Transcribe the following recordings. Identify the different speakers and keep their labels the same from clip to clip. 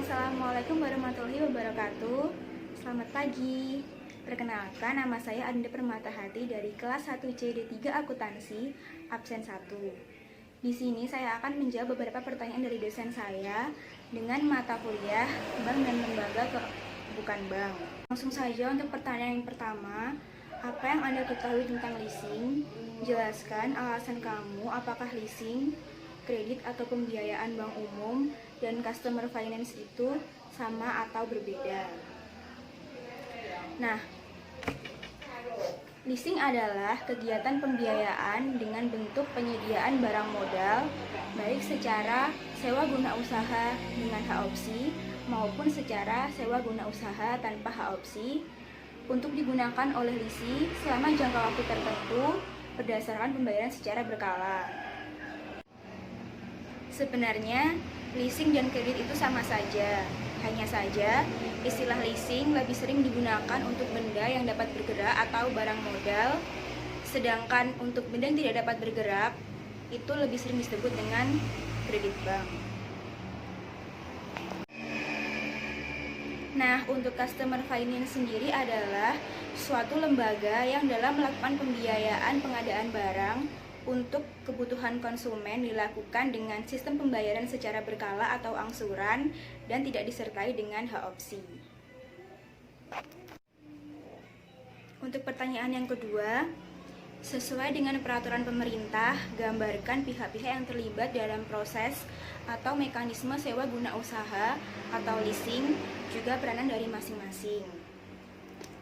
Speaker 1: Assalamualaikum warahmatullahi wabarakatuh. Selamat pagi. Perkenalkan, nama saya Adinda Permatahati dari kelas 1C D3 Akuntansi, absen 1. Di sini saya akan menjawab beberapa pertanyaan dari dosen saya dengan mata kuliah Bank dan Lembaga Bukan Bank. Langsung saja untuk pertanyaan yang pertama, apa yang Anda ketahui tentang leasing? Jelaskan alasan kamu apakah leasing, kredit atau pembiayaan bank umum, dan customer finance itu sama atau berbeda. Nah, leasing adalah kegiatan pembiayaan dengan bentuk penyediaan barang modal, baik secara sewa guna usaha dengan hak opsi maupun secara sewa guna usaha tanpa hak opsi, untuk digunakan oleh lisi selama jangka waktu tertentu berdasarkan pembayaran secara berkala. Sebenarnya, leasing dan kredit itu sama saja. Hanya saja, istilah leasing lebih sering digunakan untuk benda yang dapat bergerak atau barang modal, sedangkan untuk benda yang tidak dapat bergerak, itu lebih sering disebut dengan kredit bank. Nah, untuk customer finance sendiri adalah suatu lembaga yang dalam melakukan pembiayaan pengadaan barang untuk kebutuhan konsumen dilakukan dengan sistem pembayaran secara berkala atau angsuran dan tidak disertai dengan hak opsi. Untuk pertanyaan yang kedua, sesuai dengan peraturan pemerintah, gambarkan pihak-pihak yang terlibat dalam proses atau mekanisme sewa guna usaha atau leasing, juga peranan dari masing-masing.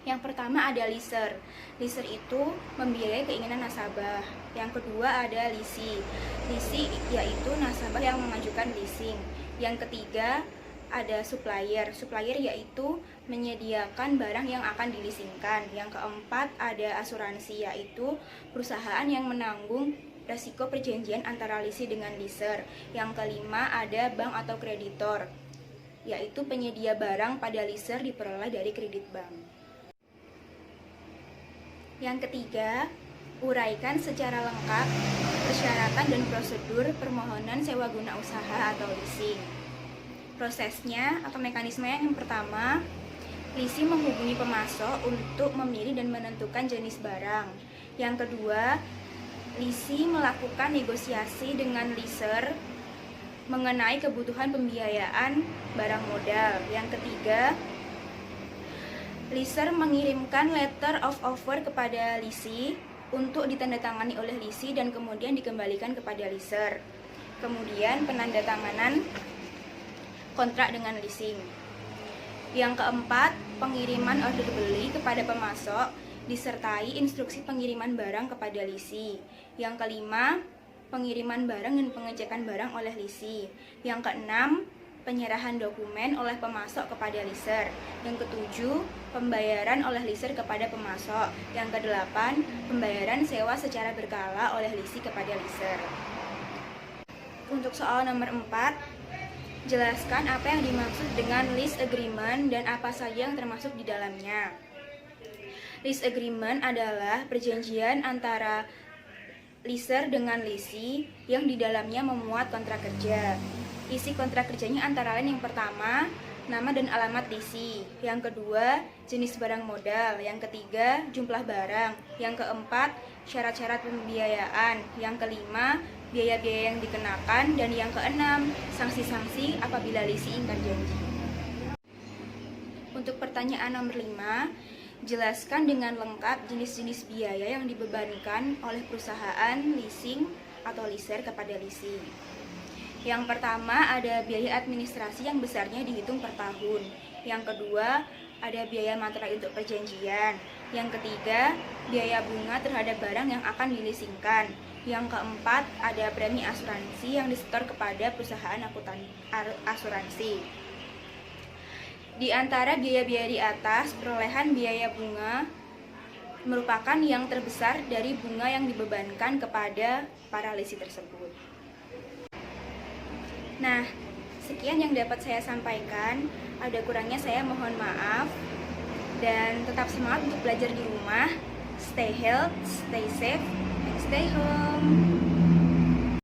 Speaker 1: Yang pertama ada leaser. Leaser itu membiayai keinginan nasabah. Yang kedua ada lisi. Lisi yaitu nasabah yang mengajukan leasing. Yang ketiga ada supplier. Supplier yaitu menyediakan barang yang akan dileasingkan. Yang keempat ada asuransi, yaitu perusahaan yang menanggung resiko perjanjian antara lisi dengan leaser. Yang kelima ada bank atau kreditor, yaitu penyedia barang pada leaser diperoleh dari kredit bank. Yang ketiga, uraikan secara lengkap persyaratan dan prosedur permohonan sewa guna usaha atau leasing. Prosesnya atau mekanismenya yang pertama, leasing menghubungi pemasok untuk memilih dan menentukan jenis barang. Yang kedua, leasing melakukan negosiasi dengan leaser mengenai kebutuhan pembiayaan barang modal. Yang ketiga, leaser mengirimkan letter of offer kepada lisi untuk ditandatangani oleh lisi dan kemudian dikembalikan kepada leaser. Kemudian penandatanganan kontrak dengan leasing. Yang keempat, pengiriman order beli kepada pemasok disertai instruksi pengiriman barang kepada lisi. Yang kelima, pengiriman barang dan pengecekan barang oleh lisi. Yang keenam, penyerahan dokumen oleh pemasok kepada leaser. Yang ketujuh, pembayaran oleh leaser kepada pemasok. Yang kedelapan, pembayaran sewa secara berkala oleh lisi kepada leaser. Untuk soal nomor 4, jelaskan apa yang dimaksud dengan lease agreement dan apa saja yang termasuk di dalamnya. Lease agreement adalah perjanjian antara leaser dengan lisi yang di dalamnya memuat kontrak kerja. Isi kontrak kerjanya antara lain yang pertama, nama dan alamat lisi. Yang kedua, jenis barang modal. Yang ketiga, jumlah barang. Yang keempat, syarat-syarat pembiayaan. Yang kelima, biaya-biaya yang dikenakan. Dan yang keenam, sanksi-sanksi apabila lisi ingkar janji. Untuk pertanyaan nomor 5, jelaskan dengan lengkap jenis-jenis biaya yang dibebankan oleh perusahaan leasing atau leaser kepada lisi. Yang pertama ada biaya administrasi yang besarnya dihitung per tahun. Yang kedua ada biaya materai untuk perjanjian. Yang ketiga biaya bunga terhadap barang yang akan dileasingkan. Yang keempat ada premi asuransi yang disetor kepada perusahaan asuransi. Di antara biaya-biaya di atas, perolehan biaya bunga merupakan yang terbesar dari bunga yang dibebankan kepada para lisi tersebut. Nah, sekian yang dapat saya sampaikan. Ada kurangnya saya mohon maaf. Dan tetap semangat untuk belajar di rumah. Stay healthy, stay safe, and stay home.